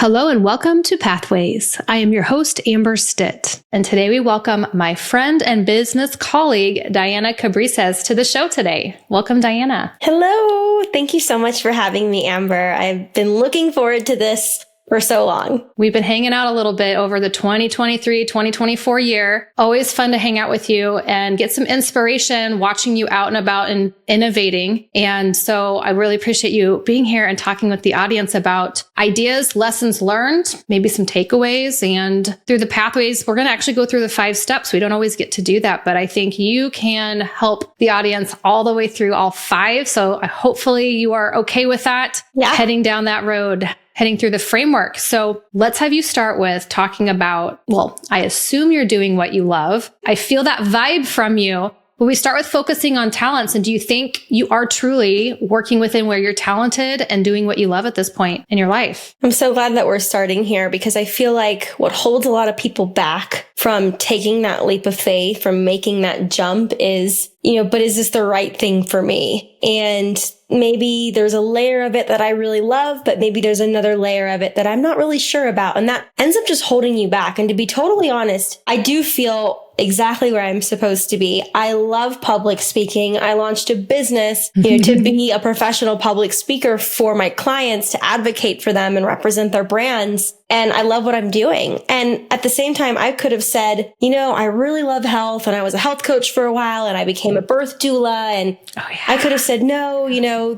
Hello and welcome to Pathways. I am your host, Amber Stitt. And today we welcome my friend and business colleague, Diana Cabrices, to the show today. Welcome, Diana. Hello. Thank you so much for having me, Amber. I've been looking forward to this for so long. We've been hanging out a little bit over the 2023-2024 year. Always fun to hang out with you and get some inspiration watching you out and about and innovating. And so I really appreciate you being here and talking with the audience about ideas, lessons learned, maybe some takeaways. And through the pathways, we're going to actually go through the 5 steps. We don't always get to do that, but I think you can help the audience all the way through all 5. So hopefully you are okay with that, heading down that road, heading through the framework. So let's have you start with talking about, well, I assume you're doing what you love. I feel that vibe from you. But we start with focusing on talents. And do you think you are truly working within where you're talented and doing what you love at this point in your life? I'm so glad that we're starting here because I feel like what holds a lot of people back from taking that leap of faith, from making that jump is, but is this the right thing for me? And maybe there's a layer of it that I really love, but maybe there's another layer of it that I'm not really sure about. And that ends up just holding you back. And to be totally honest, I do feel exactly where I'm supposed to be. I love public speaking. I launched a business, to be a professional public speaker for my clients, to advocate for them and represent their brands. And I love what I'm doing. And at the same time, I could have said, I really love health and I was a health coach for a while and I became a birth doula. And I could have said, no,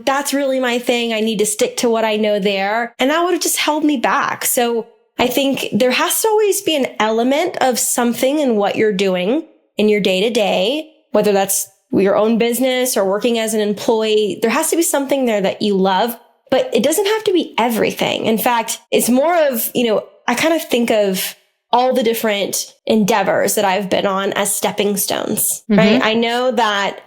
that's really my thing. I need to stick to what I know there. And that would have just held me back. So I think there has to always be an element of something in what you're doing in your day to day, whether that's your own business or working as an employee. There has to be something there that you love, but it doesn't have to be everything. In fact, it's more of, I kind of think of all the different endeavors that I've been on as stepping stones, right? I know that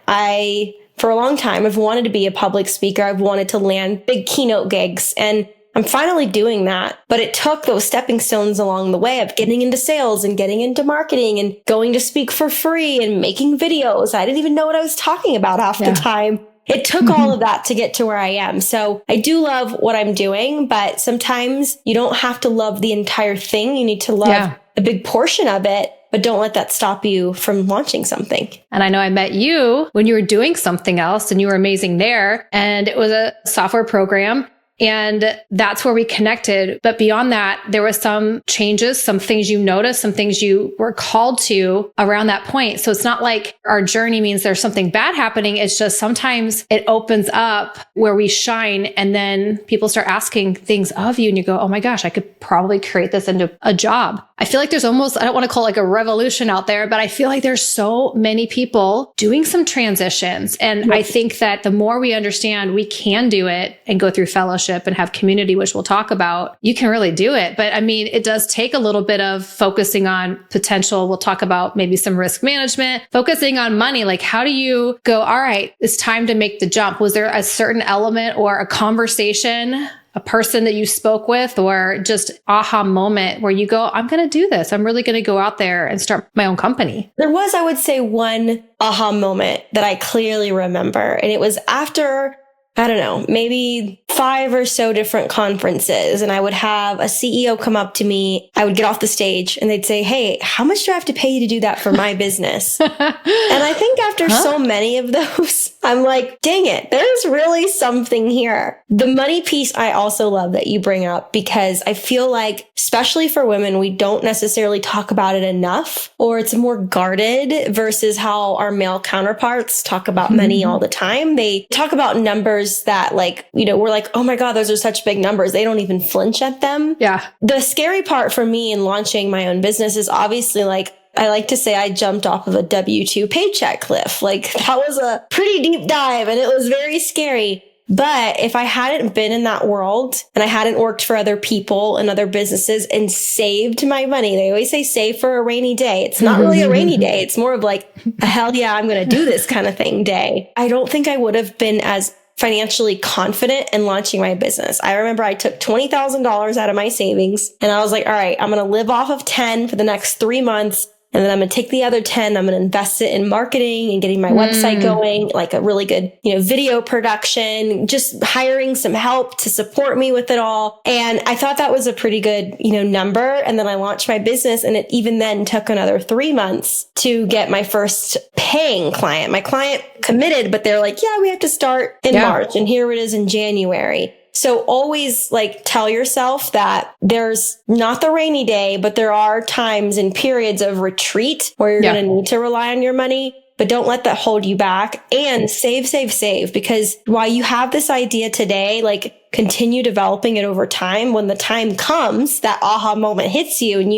for a long time, I've wanted to be a public speaker. I've wanted to land big keynote gigs, and I'm finally doing that. But it took those stepping stones along the way of getting into sales and getting into marketing and going to speak for free and making videos. I didn't even know what I was talking about half the time. It took all of that to get to where I am. So I do love what I'm doing, but sometimes you don't have to love the entire thing. You need to love a big portion of it, but don't let that stop you from launching something. And I know I met you when you were doing something else and you were amazing there. And it was a software program. And that's where we connected. But beyond that, there was some changes, some things you noticed, some things you were called to around that point. So it's not like our journey means there's something bad happening. It's just sometimes it opens up where we shine and then people start asking things of you and you go, oh my gosh, I could probably create this into a job. I feel like there's almost, I don't want to call it like a revolution out there, but I feel like there's so many people doing some transitions. And I think that the more we understand we can do it and go through fellowship and have community, which we'll talk about, you can really do it. But I mean, it does take a little bit of focusing on potential. We'll talk about maybe some risk management, focusing on money. Like, how do you go, all right, it's time to make the jump? Was there a certain element or a conversation, a person that you spoke with, or just aha moment where you go, I'm going to do this. I'm really going to go out there and start my own company? There was, I would say, one aha moment that I clearly remember. And it was after, I don't know, maybe 5 or so different conferences. And I would have a CEO come up to me. I would get off the stage and they'd say, hey, how much do I have to pay you to do that for my business? And I think after so many of those, I'm like, dang it, there's really something here. The money piece, I also love that you bring up because I feel like, especially for women, we don't necessarily talk about it enough, or it's more guarded versus how our male counterparts talk about money all the time. They talk about numbers that we're like, oh my God, those are such big numbers. They don't even flinch at them. Yeah. The scary part for me in launching my own business is obviously I like to say I jumped off of a W-2 paycheck cliff. That was a pretty deep dive and it was very scary. But if I hadn't been in that world and I hadn't worked for other people and other businesses and saved my money, they always say save for a rainy day. It's not really a rainy day. It's more of like a hell yeah, I'm going to do this kind of thing day. I don't think I would have been as financially confident in launching my business. I remember I took $20,000 out of my savings and I was like, all right, I'm going to live off of 10 for the next 3 months. And then I'm going to take the other 10, I'm going to invest it in marketing and getting my website going, like a really good, video production, just hiring some help to support me with it all. And I thought that was a pretty good, number. And then I launched my business, and it even then took another 3 months to get my first paying client. My client committed, but they're like, yeah, we have to start in March, and here it is in January. So always tell yourself that there's not the rainy day, but there are times and periods of retreat where you're going to need to rely on your money, but don't let that hold you back. And save, because while you have this idea today, continue developing it over time. When the time comes, that aha moment hits you and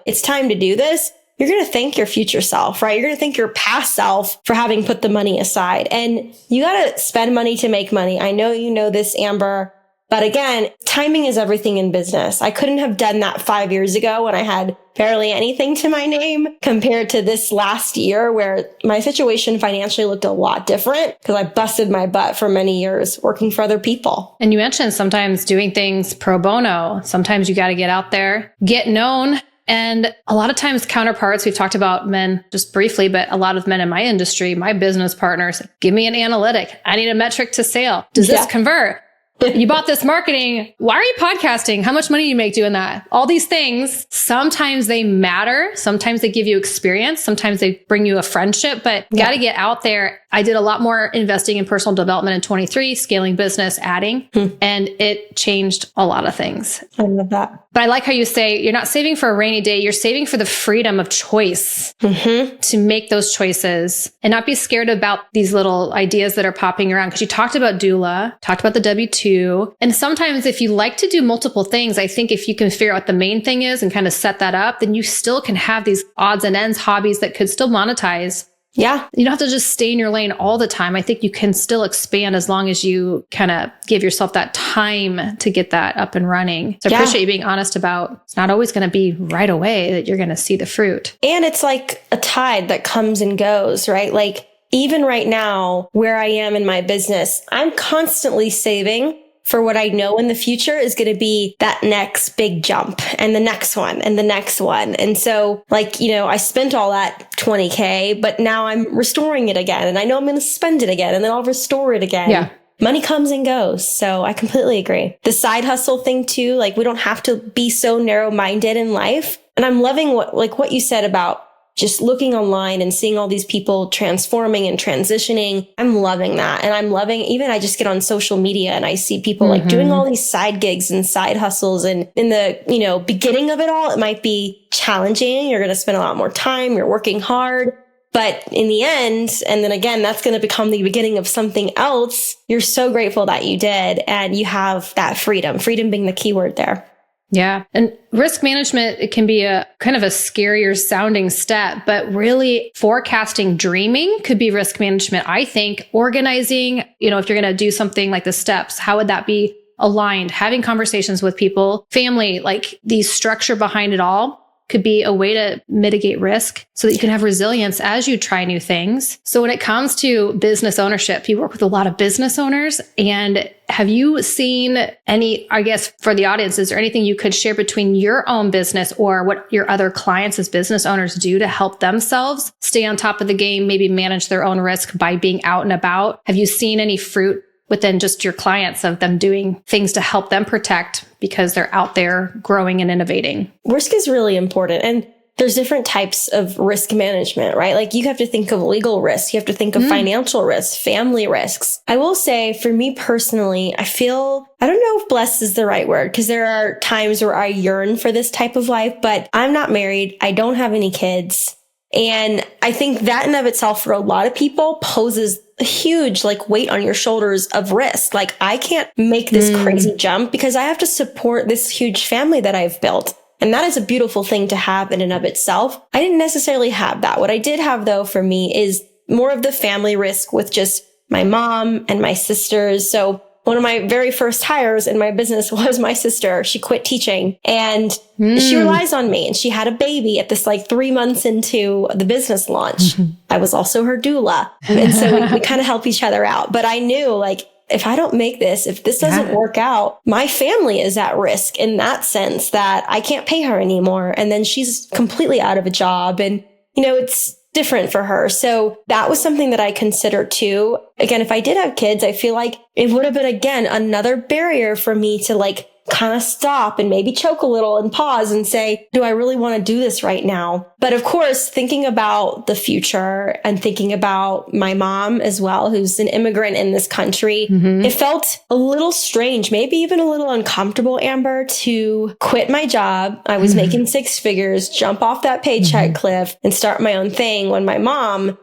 it's time to do this. You're going to thank your future self, right? You're going to thank your past self for having put the money aside. And you got to spend money to make money. I know you know this, Amber. But again, timing is everything in business. I couldn't have done that 5 years ago when I had barely anything to my name compared to this last year where my situation financially looked a lot different because I busted my butt for many years working for other people. And you mentioned sometimes doing things pro bono. Sometimes you got to get out there, get known. And a lot of times counterparts, we've talked about men just briefly, but a lot of men in my industry, my business partners, give me an analytic. I need a metric to sale. Does this convert? You bought this marketing. Why are you podcasting? How much money do you make doing that? All these things, sometimes they matter. Sometimes they give you experience. Sometimes they bring you a friendship, but got to get out there. I did a lot more investing in personal development in 23, scaling business, adding, and it changed a lot of things. I love that. But I like how you say you're not saving for a rainy day. You're saving for the freedom of choice to make those choices and not be scared about these little ideas that are popping around. Because you talked about doula, talked about the W-2. And sometimes if you like to do multiple things, I think if you can figure out what the main thing is and kind of set that up, then you still can have these odds and ends hobbies that could still monetize. Yeah. You don't have to just stay in your lane all the time. I think you can still expand as long as you kind of give yourself that time to get that up and running. So I appreciate you being honest about it's not always going to be right away that you're going to see the fruit. And it's like a tide that comes and goes, right? Even right now, where I am in my business, I'm constantly saving for what I know in the future is going to be that next big jump and the next one and the next one. And so I spent all that $20K, but now I'm restoring it again. And I know I'm going to spend it again and then I'll restore it again. Yeah. Money comes and goes. So I completely agree. The side hustle thing too, we don't have to be so narrow-minded in life. And I'm loving what you said about just looking online and seeing all these people transforming and transitioning. I'm loving that. And I'm loving, even I just get on social media and I see people doing all these side gigs and side hustles. And in the, beginning of it all, it might be challenging. You're going to spend a lot more time. You're working hard. But in the end, and then again, that's going to become the beginning of something else. You're so grateful that you did. And you have that freedom being the key word there. Yeah. And risk management, it can be a kind of a scarier sounding step, but really forecasting dreaming could be risk management. I think organizing, if you're going to do something like the steps, how would that be aligned? Having conversations with people, family, the structure behind it all could be a way to mitigate risk so that you can have resilience as you try new things. So when it comes to business ownership, you work with a lot of business owners. And have you seen any, I guess for the audience, is there anything you could share between your own business or what your other clients as business owners do to help themselves stay on top of the game, maybe manage their own risk by being out and about? Have you seen any fruit within just your clients of them doing things to help them protect because they're out there growing and innovating? Risk is really important. And there's different types of risk management, right? You have to think of legal risks. You have to think of financial risks, family risks. I will say for me personally, I don't know if blessed is the right word because there are times where I yearn for this type of life, but I'm not married. I don't have any kids. And I think that in of itself for a lot of people poses a huge weight on your shoulders of risk. I can't make this crazy jump because I have to support this huge family that I've built. And that is a beautiful thing to have in and of itself. I didn't necessarily have that. What I did have though for me is more of the family risk with just my mom and my sisters. So one of my very first hires in my business was my sister. She quit teaching and she relies on me, and she had a baby at this 3 months into the business launch. I was also her doula. And so we kind of help each other out. But I knew if I don't make this, if this doesn't work out, my family is at risk in that sense that I can't pay her anymore. And then she's completely out of a job. And it's different for her. So that was something that I considered too. Again, if I did have kids, I feel like it would have been, again, another barrier for me to like kind of stop and maybe choke a little and pause and say, do I really want to do this right now? But of course, thinking about the future and thinking about my mom as well, who's an immigrant in this country, it felt a little strange, maybe even a little uncomfortable, Amber, to quit my job. I was making six figures, jump off that paycheck cliff and start my own thing when my mom,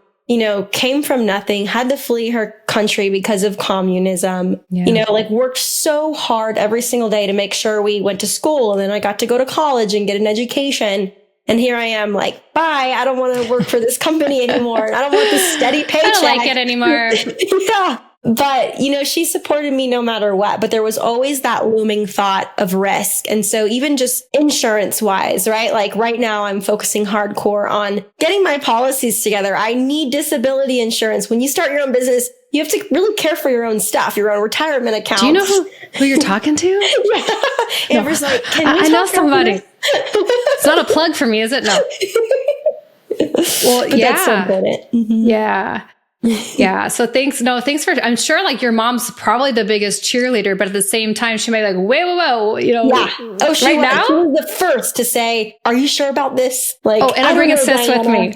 came from nothing, had to flee her country because of communism, worked so hard every single day to make sure we went to school. And then I got to go to college and get an education. And here I am like, bye, I don't want to work for this company anymore. I don't want this steady paycheck. I don't like it anymore. Yeah. But, she supported me no matter what. But there was always that looming thought of risk. And so even just insurance wise, right? Like right now I'm focusing hardcore on getting my policies together. I need disability insurance. When you start your own business, you have to really care for your own stuff, your own retirement account. Do you know who you're talking to? Yeah. Amber's like, can we I know somebody. It's not a plug for me, is it? No. Well, yeah. That's so important. Yeah. Yeah. So thanks for, I'm sure like your mom's probably the biggest cheerleader, but at the same time, she might be like, whoa, Yeah. Oh, she was the first to say, are you sure about this? Like, and I'm bringing sis with me.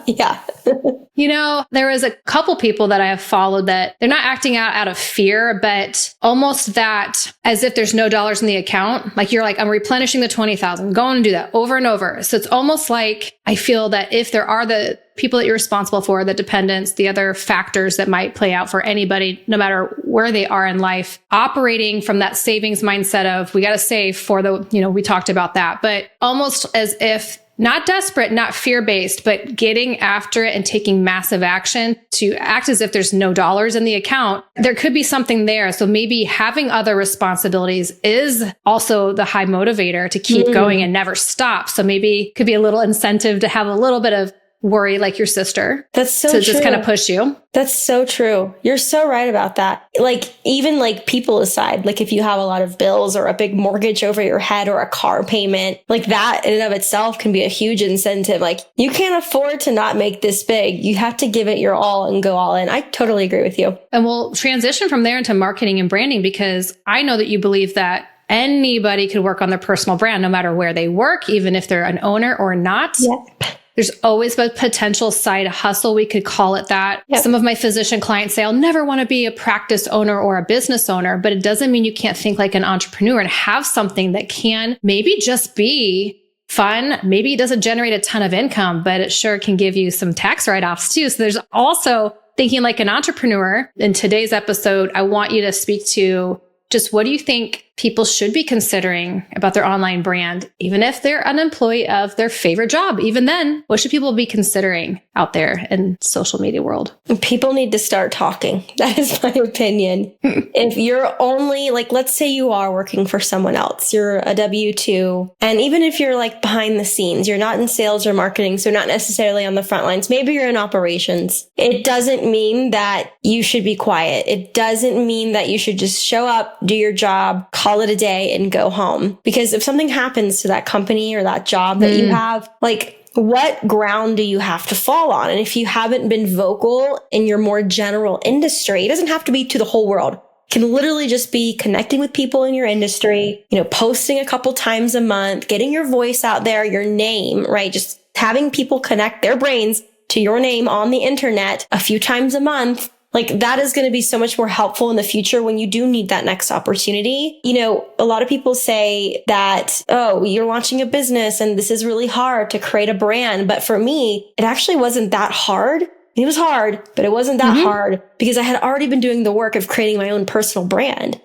Yeah. There was a couple people that I have followed that they're not acting out of fear, but almost that as if there's no dollars in the account. Like you're like, I'm replenishing the 20,000, go on and do that over and over. So it's almost like I feel that if there are the people that you're responsible for, the dependents, the other factors that might play out for anybody, no matter where they are in life, operating from that savings mindset of we got to save for we talked about that, but almost as if not desperate, not fear-based, but getting after it and taking massive action to act as if there's no dollars in the account. There could be something there. So maybe having other responsibilities is also the high motivator to keep going and never stop. So maybe it could be a little incentive to have a little bit of worry like your sister. That's so true. To just kind of push you. That's so true. You're so right about that. Like even like people aside, like if you have a lot of bills or a big mortgage over your head or a car payment, like that in and of itself can be a huge incentive. Like you can't afford to not make this big. You have to give it your all and go all in. I totally agree with you. And we'll transition from there into marketing and branding, because I know that you believe that anybody could work on their personal brand, no matter where they work, even if they're an owner or not. Yep. There's always a potential side hustle. We could call it that. Yep. Some of my physician clients say, I'll never want to be a practice owner or a business owner, but it doesn't mean you can't think like an entrepreneur and have something that can maybe just be fun. Maybe it doesn't generate a ton of income, but it sure can give you some tax write-offs too. So there's also thinking like an entrepreneur. In today's episode, I want you to speak to just what do you think people should be considering about their online brand, even if they're an employee of their favorite job? Even then, what should people be considering out there in social media world? People need to start talking. That is my opinion. If you're only like, let's say you are working for someone else, you're a W-2, and even if you're like behind the scenes, you're not in sales or marketing, so not necessarily on the front lines, maybe you're in operations. It doesn't mean that you should be quiet. It doesn't mean that you should just show up, do your job, call it a day and go home. Because if something happens to that company or that job that you have, like what ground do you have to fall on? And if you haven't been vocal in your more general industry, it doesn't have to be to the whole world. It can literally just be connecting with people in your industry, posting a couple times a month, getting your voice out there, your name, right? Just having people connect their brains to your name on the internet a few times a month. Like that is going to be so much more helpful in the future when you do need that next opportunity. A lot of people say that, oh, you're launching a business and this is really hard to create a brand. But for me, it actually wasn't that hard. It was hard, but it wasn't that hard because I had already been doing the work of creating my own personal brand.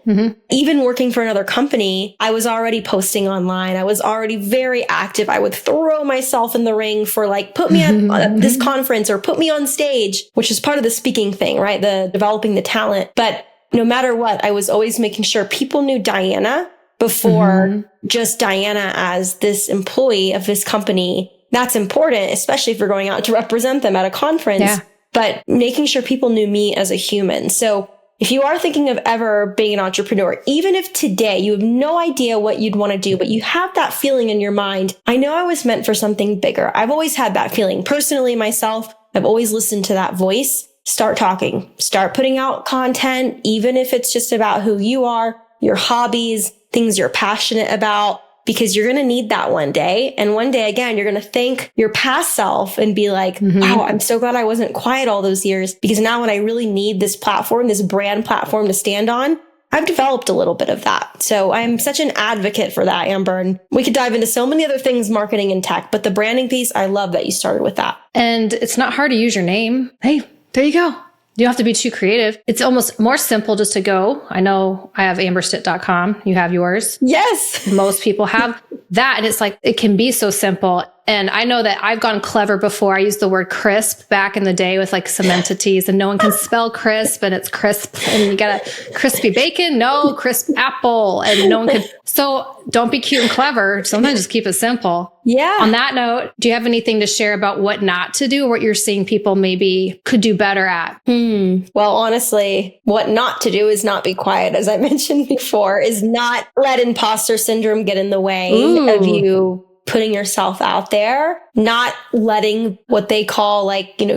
Even working for another company, I was already posting online. I was already very active. I would throw myself in the ring for like, put me at this conference or put me on stage, which is part of the speaking thing, right? The developing the talent. But no matter what, I was always making sure people knew Diana before just Diana as this employee of this company. That's important, especially if you're going out to represent them at a conference, but making sure people knew me as a human. So, if you are thinking of ever being an entrepreneur, even if today you have no idea what you'd want to do, but you have that feeling in your mind, I know I was meant for something bigger. I've always had that feeling personally myself. I've always listened to that voice. Start talking, start putting out content, even if it's just about who you are, your hobbies, things you're passionate about, because you're going to need that one day. And one day, again, you're going to thank your past self and be like, wow, I'm so glad I wasn't quiet all those years, because now when I really need this platform, this brand platform to stand on, I've developed a little bit of that. So I'm such an advocate for that, Amber. And we could dive into so many other things, marketing and tech, but the branding piece, I love that you started with that. And it's not hard to use your name. Hey, there you go. You don't have to be too creative. It's almost more simple just to go. I know I have amberstitt.com. You have yours. Yes. Most people have that. And it's like, it can be so simple. And I know that I've gone clever before. I used the word crisp back in the day with like some entities, and no one can spell crisp, and it's crisp, and you got a crispy bacon. No, crisp apple, and no one could. So don't be cute and clever. Sometimes just keep it simple. Yeah. On that note, do you have anything to share about what not to do, or what you're seeing people maybe could do better at? Well, honestly, what not to do is not be quiet. As I mentioned before, is not let imposter syndrome get in the way of you putting yourself out there, not letting what they call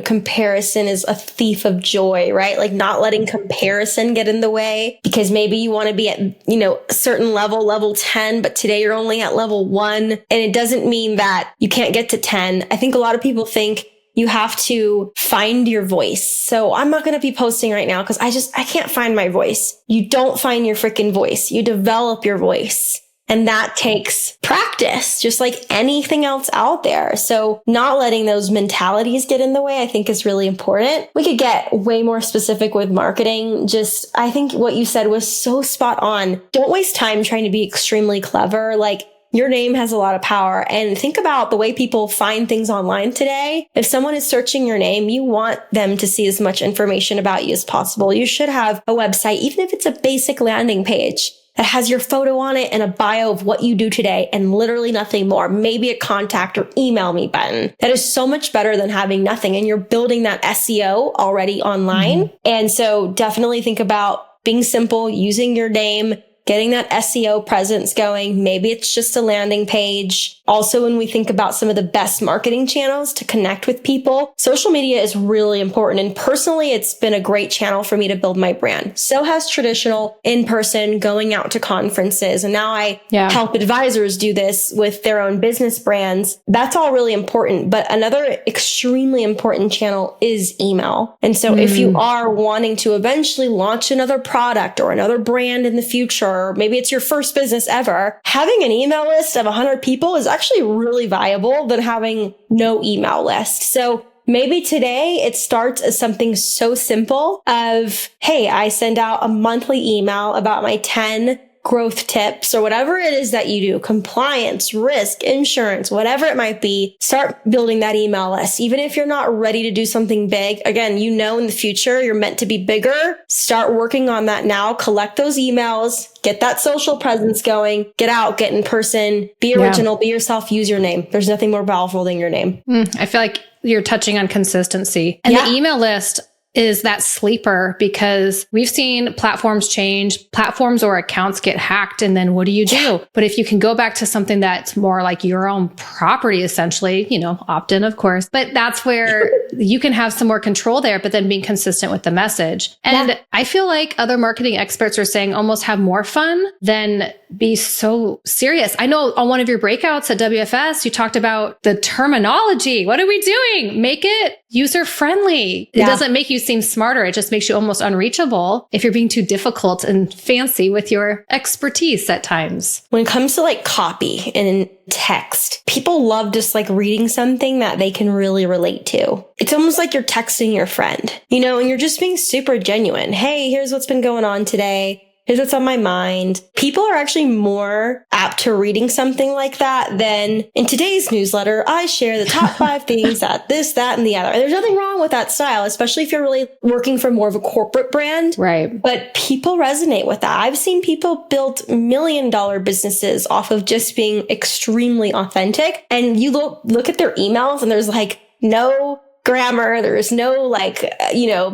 comparison is a thief of joy, right? Like not letting comparison get in the way, because maybe you want to be at, a certain level 10, but today you're only at level 1. And it doesn't mean that you can't get to 10. I think a lot of people think you have to find your voice. So I'm not going to be posting right now because I can't find my voice. You don't find your freaking voice. You develop your voice. And that takes practice, just like anything else out there. So not letting those mentalities get in the way, I think is really important. We could get way more specific with marketing. I think what you said was so spot on. Don't waste time trying to be extremely clever. Like, your name has a lot of power. And think about the way people find things online today. If someone is searching your name, you want them to see as much information about you as possible. You should have a website, even if it's a basic landing page, that has your photo on it and a bio of what you do today and literally nothing more. Maybe a contact or email me button. That is so much better than having nothing. And you're building that SEO already online. And so definitely think about being simple, using your name, getting that SEO presence going. Maybe it's just a landing page. Also, when we think about some of the best marketing channels to connect with people, social media is really important. And personally, it's been a great channel for me to build my brand. So has traditional in-person, going out to conferences. And now I help advisors do this with their own business brands. That's all really important. But another extremely important channel is email. And so if you are wanting to eventually launch another product or another brand in the future, or maybe it's your first business ever, having an email list of 100 people is actually really valuable than having no email list. So maybe today it starts as something so simple of, hey, I send out a monthly email about my 10 growth tips or whatever it is that you do, compliance, risk, insurance, whatever it might be. Start building that email list. Even if you're not ready to do something big, again, in the future, you're meant to be bigger. Start working on that now. Collect those emails, get that social presence going, get out, get in person, be original, be yourself, use your name. There's nothing more powerful than your name. I feel like you're touching on consistency. And the email list is that sleeper, because we've seen platforms change, platforms or accounts get hacked. And then what do you do? But if you can go back to something that's more like your own property, essentially, opt in, of course, but that's where you can have some more control there, but then being consistent with the message. And I feel like other marketing experts are saying almost have more fun than be so serious. I know on one of your breakouts at WFS, you talked about the terminology. What are we doing? Make it user friendly. It doesn't make you seem smarter. It just makes you almost unreachable if you're being too difficult and fancy with your expertise at times. When it comes to copy and text, people love just reading something that they can really relate to. It's almost like you're texting your friend, and you're just being super genuine. Hey, here's what's been going on today. Here's what's on my mind. People are actually more apt to reading something like that than in today's newsletter, I share the top 5 things that this, that, and the other. And there's nothing wrong with that style, especially if you're really working for more of a corporate brand. Right. But people resonate with that. I've seen people build $1 million businesses off of just being extremely authentic. And you look at their emails and there's no grammar. There's no like,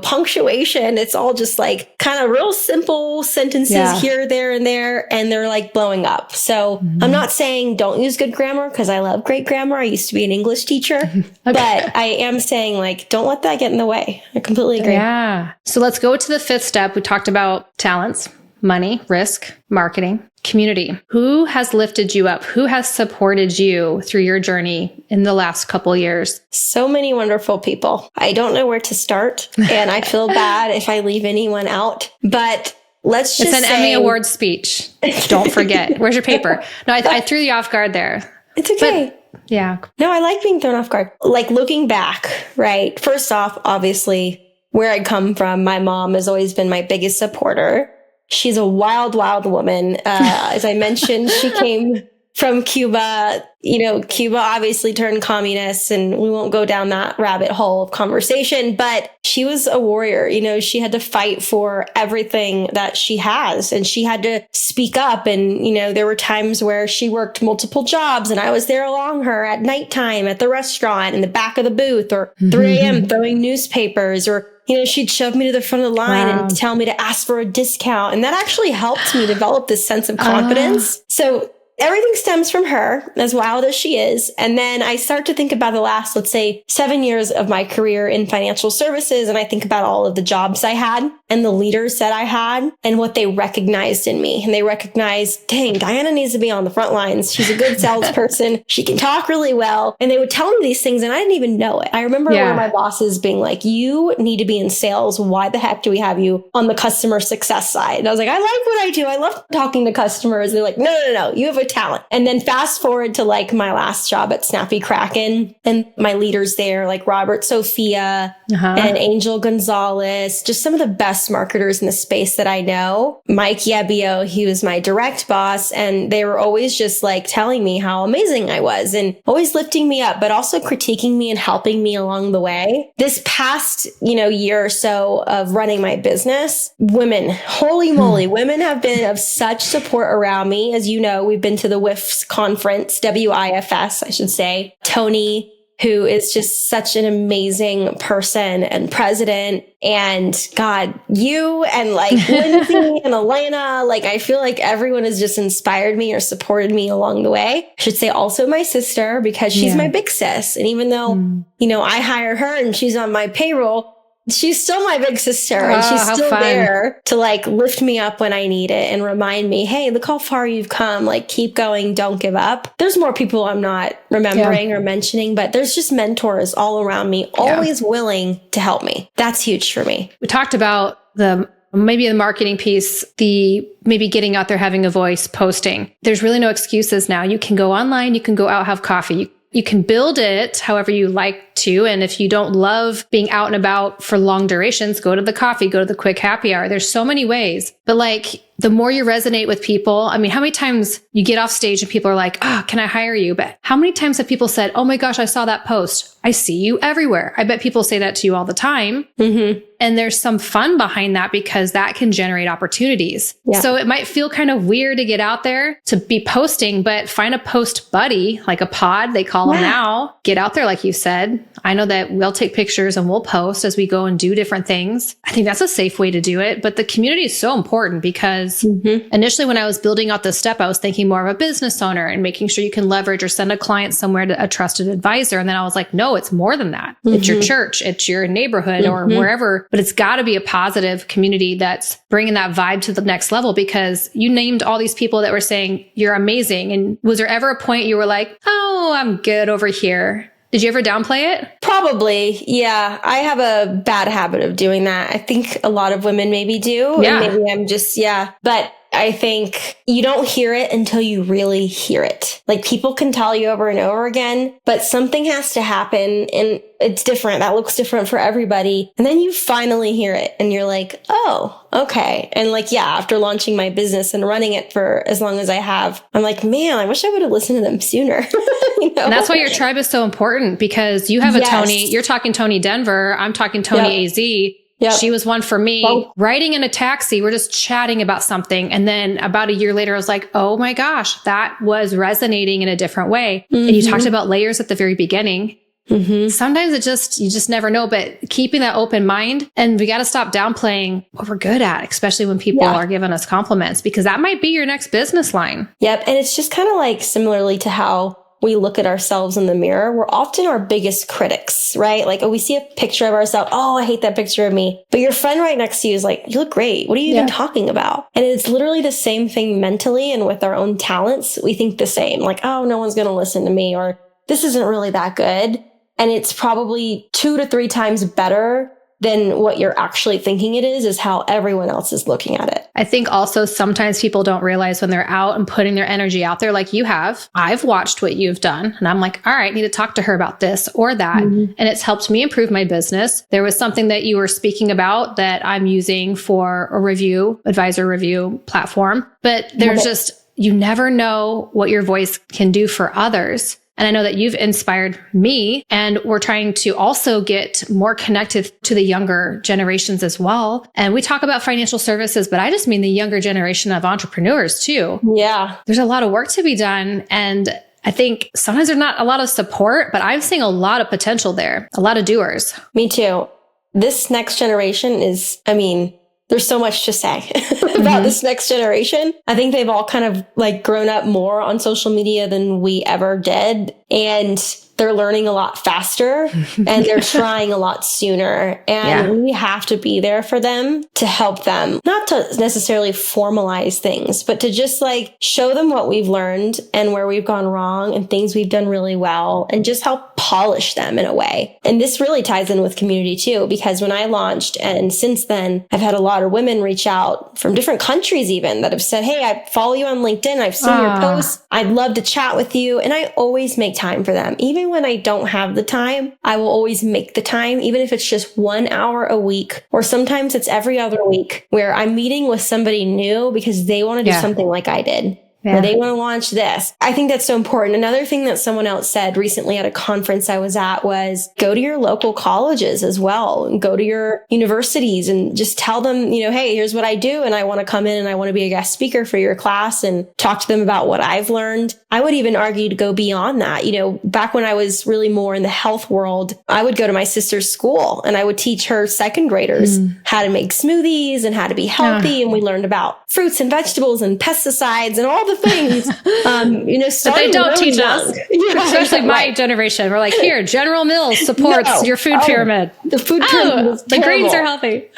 punctuation. It's all just like kind of real simple sentences here, there, and there. And they're like blowing up. So I'm not saying don't use good grammar because I love great grammar. I used to be an English teacher, but I am saying like, don't let that get in the way. I completely agree. Yeah. So let's go to the fifth step. We talked about talents, money, risk, marketing, community. Who has lifted you up? Who has supported you through your journey in the last couple years? So many wonderful people. I don't know where to start, and I feel bad if I leave anyone out, but let's just It's an Emmy Award speech. Don't forget. Where's your paper? No, I threw you off guard there. It's okay. But, yeah. No, I like being thrown off guard. Like looking back, right? First off, obviously, where I come from, my mom has always been my biggest supporter. She's a wild, wild woman. As I mentioned, she came from Cuba. Cuba obviously turned communist, and we won't go down that rabbit hole of conversation, but she was a warrior. She had to fight for everything that she has, and she had to speak up. And, there were times where she worked multiple jobs, and I was there along her at nighttime at the restaurant in the back of the booth, or 3 a.m. throwing newspapers, or she'd shove me to the front of the line and tell me to ask for a discount. And that actually helped me develop this sense of confidence. So everything stems from her, as wild as she is. And then I start to think about the last, let's say, 7 years of my career in financial services. And I think about all of the jobs I had and the leaders that I had and what they recognized in me. And they recognized, dang, Diana needs to be on the front lines. She's a good salesperson. She can talk really well. And they would tell me these things and I didn't even know it. I remember one of my bosses being like, you need to be in sales. Why the heck do we have you on the customer success side? And I was like, I like what I do. I love talking to customers. They're like, no. You have a talent. And then fast forward to like my last job at Snappy Kraken, and my leaders there, like Robert Sophia and Angel Gonzalez, just some of the best marketers in the space that I know. Mike Yebbio, he was my direct boss, and they were always just like telling me how amazing I was and always lifting me up, but also critiquing me and helping me along the way. This past, year or so of running my business, women, holy moly, women have been of such support around me. As you know, we've been to the WIFS conference, WIFS, I should say. Tony, who is just such an amazing person and president. And God, you and like Lindsay and Elena, like I feel like everyone has just inspired me or supported me along the way. I should say also my sister, because she's my big sis. And even though, I hire her and she's on my payroll, she's still my big sister, and she's still there to like lift me up when I need it and remind me, hey, look how far you've come. Like, keep going. Don't give up. There's more people I'm not remembering or mentioning, but there's just mentors all around me, always willing to help me. That's huge for me. We talked about maybe the marketing piece, the maybe getting out there, having a voice, posting. There's really no excuses now. You can go online, you can go out, have coffee. You can build it however you like to. And if you don't love being out and about for long durations, go to the coffee, go to the quick happy hour. There's so many ways. But like, the more you resonate with people, I mean, how many times you get off stage and people are like, can I hire you? But how many times have people said, oh my gosh, I saw that post. I see you everywhere. I bet people say that to you all the time. And there's some fun behind that because that can generate opportunities. So it might feel kind of weird to get out there to be posting, but find a post buddy, like a pod, they call them now. Get out there, like you said. I know that we'll take pictures and we'll post as we go and do different things. I think that's a safe way to do it. But the community is so important because initially when I was building out this step, I was thinking more of a business owner and making sure you can leverage or send a client somewhere to a trusted advisor. And then I was like, no, it's more than that. It's your church, it's your neighborhood or wherever, but it's got to be a positive community that's bringing that vibe to the next level, because you named all these people that were saying you're amazing. And was there ever a point you were like, oh, I'm good over here? Did you ever downplay it? Probably. Yeah. I have a bad habit of doing that. I think a lot of women maybe do. Yeah. And maybe I'm just, But I think you don't hear it until you really hear it. Like, people can tell you over and over again, but something has to happen and it's different. That looks different for everybody. And then you finally hear it and you're like, oh, okay. And like, after launching my business and running it for as long as I have, I'm like, man, I wish I would have listened to them sooner. And that's why your tribe is so important, because you have a Tony, you're talking Tony Denver. I'm talking Tony AZ. She was one for me. Riding in a taxi, we're just chatting about something. And then about a year later, I was like, oh my gosh, that was resonating in a different way. And you talked about layers at the very beginning. Sometimes you just never know, but keeping that open mind, and we got to stop downplaying what we're good at, especially when people are giving us compliments, because that might be your next business line. Yep. And it's just kind of like similarly to how we look at ourselves in the mirror. We're often our biggest critics, right? Like, we see a picture of ourselves. Oh, I hate that picture of me. But your friend right next to you is like, you look great. What are you even talking about? And it's literally the same thing mentally. And with our own talents, we think the same. Like, oh, no one's going to listen to me, or this isn't really that good. And it's probably 2 to 3 times better than what you're actually thinking it is how everyone else is looking at it. I think also sometimes people don't realize when they're out and putting their energy out there, like you have. I've watched what you've done and I'm like, all right, I need to talk to her about this or that. And it's helped me improve my business. There was something that you were speaking about that I'm using for a advisor review platform, but there's just, you never know what your voice can do for others. And I know that you've inspired me, and we're trying to also get more connected to the younger generations as well. And we talk about financial services, but I just mean the younger generation of entrepreneurs too. Yeah. There's a lot of work to be done. And I think sometimes there's not a lot of support, but I'm seeing a lot of potential there, a lot of doers. Me too. This next generation is, there's so much to say about this next generation. I think they've all kind of like grown up more on social media than we ever did. And they're learning a lot faster and they're trying a lot sooner. And we have to be there for them to help them, not to necessarily formalize things, but to just like show them what we've learned and where we've gone wrong and things we've done really well, and just help polish them in a way. And this really ties in with community too, because when I launched, and since then, I've had a lot of women reach out from different countries even that have said, hey, I follow you on LinkedIn. I've seen your posts. I'd love to chat with you. And I always make time for them. Even when I don't have the time, I will always make the time, even if it's just 1 hour a week, or sometimes it's every other week, where I'm meeting with somebody new because they want to do something like I did. Or they want to launch this. I think that's so important. Another thing that someone else said recently at a conference I was at was go to your local colleges as well, and go to your universities and just tell them, hey, here's what I do. And I want to come in and I want to be a guest speaker for your class and talk to them about what I've learned. I would even argue to go beyond that. Back when I was really more in the health world, I would go to my sister's school and I would teach her second graders how to make smoothies and how to be healthy. And we learned about fruits and vegetables and pesticides and all the things, but they don't teach us, especially my generation. We're like, here, General Mills supports your food pyramid. The food pyramid is the greens are healthy.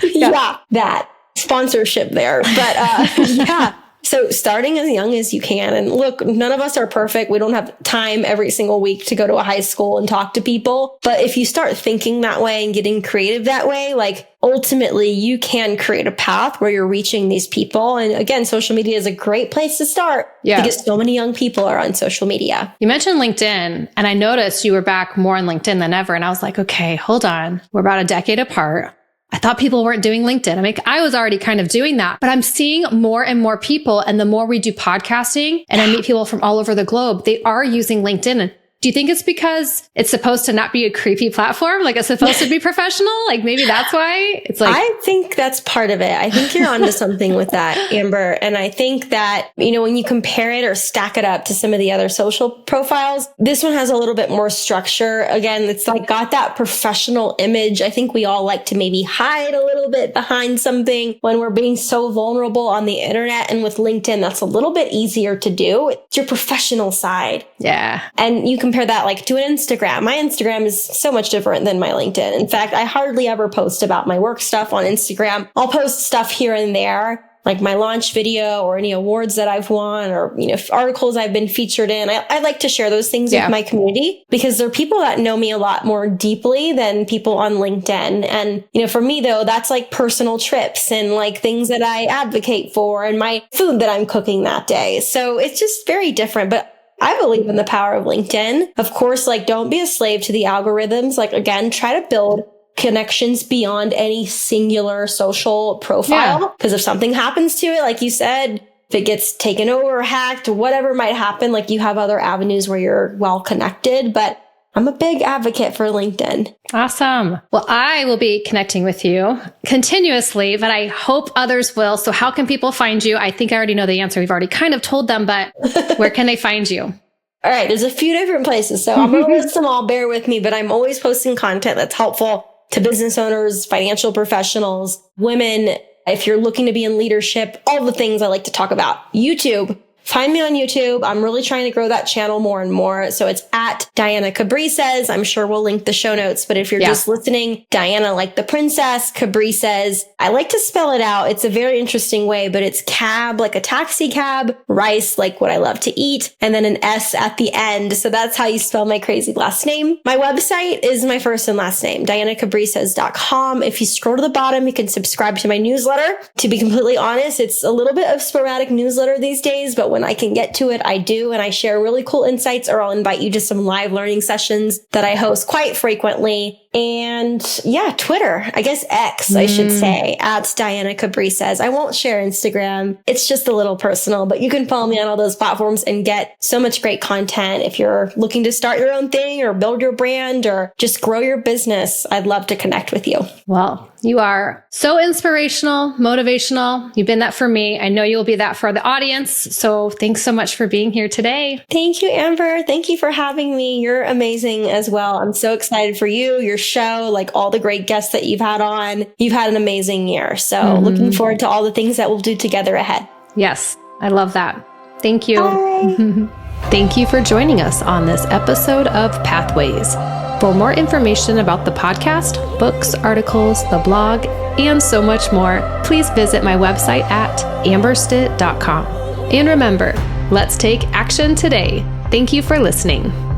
That sponsorship there. But so starting as young as you can. And look, none of us are perfect. We don't have time every single week to go to a high school and talk to people. But if you start thinking that way and getting creative that way, like ultimately you can create a path where you're reaching these people. And again, social media is a great place to start because so many young people are on social media. You mentioned LinkedIn, and I noticed you were back more on LinkedIn than ever. And I was like, okay, hold on. We're about a decade apart. I thought people weren't doing LinkedIn. I was already kind of doing that, but I'm seeing more and more people. And the more we do podcasting and I meet people from all over the globe, they are using LinkedIn. Do you think it's because it's supposed to not be a creepy platform? Like it's supposed to be professional? Like maybe that's why it's like. I think that's part of it. I think you're onto something with that, Amber. And I think that, when you compare it or stack it up to some of the other social profiles, this one has a little bit more structure. Again, it's like got that professional image. I think we all like to maybe hide a little bit behind something when we're being so vulnerable on the internet. And with LinkedIn, that's a little bit easier to do. It's your professional side. Yeah. And you compare that like to an Instagram. My Instagram is so much different than my LinkedIn. In fact, I hardly ever post about my work stuff on Instagram. I'll post stuff here and there, like my launch video or any awards that I've won or, articles I've been featured in. I like to share those things with my community because there are people that know me a lot more deeply than people on LinkedIn. And, for me though, that's like personal trips and like things that I advocate for and my food that I'm cooking that day. So it's just very different. But I believe in the power of LinkedIn. Of course, like don't be a slave to the algorithms. Like again, try to build connections beyond any singular social profile. Because if something happens to it, like you said, if it gets taken over, hacked, whatever might happen, like you have other avenues where you're well connected. But I'm a big advocate for LinkedIn. Awesome. Well, I will be connecting with you continuously, but I hope others will. So how can people find you? I think I already know the answer. We've already kind of told them, but where can they find you? All right, there's a few different places. So I'm going to list them all. Bear with me, but I'm always posting content that's helpful to business owners, financial professionals, women. If you're looking to be in leadership, all the things I like to talk about. YouTube. Find me on YouTube. I'm really trying to grow that channel more and more. So it's at Diana Cabrices. I'm sure we'll link the show notes, but if you're just listening, Diana like the princess, Cabrices. I like to spell it out. It's a very interesting way, but it's cab, like a taxi cab, rice, like what I love to eat, and then an S at the end. So that's how you spell my crazy last name. My website is my first and last name, dianacabrices.com. If you scroll to the bottom, you can subscribe to my newsletter. To be completely honest, it's a little bit of sporadic newsletter these days, but when I can get to it, I do. And I share really cool insights, or I'll invite you to some live learning sessions that I host quite frequently. And yeah, Twitter, I guess X, I should say, at Diana Cabrices. I won't share Instagram. It's just a little personal, but you can follow me on all those platforms and get so much great content. If you're looking to start your own thing or build your brand or just grow your business, I'd love to connect with you. Well, you are so inspirational, motivational. You've been that for me. I know you'll be that for the audience. So thanks so much for being here today. Thank you, Amber. Thank you for having me. You're amazing as well. I'm so excited for you, your show, like all the great guests that you've had on. You've had an amazing year. So looking forward to all the things that we'll do together ahead. Yes, I love that. Thank you. Bye. Thank you for joining us on this episode of Pathways. For more information about the podcast, books, articles, the blog, and so much more, please visit my website at amberstitt.com. And remember, let's take action today. Thank you for listening.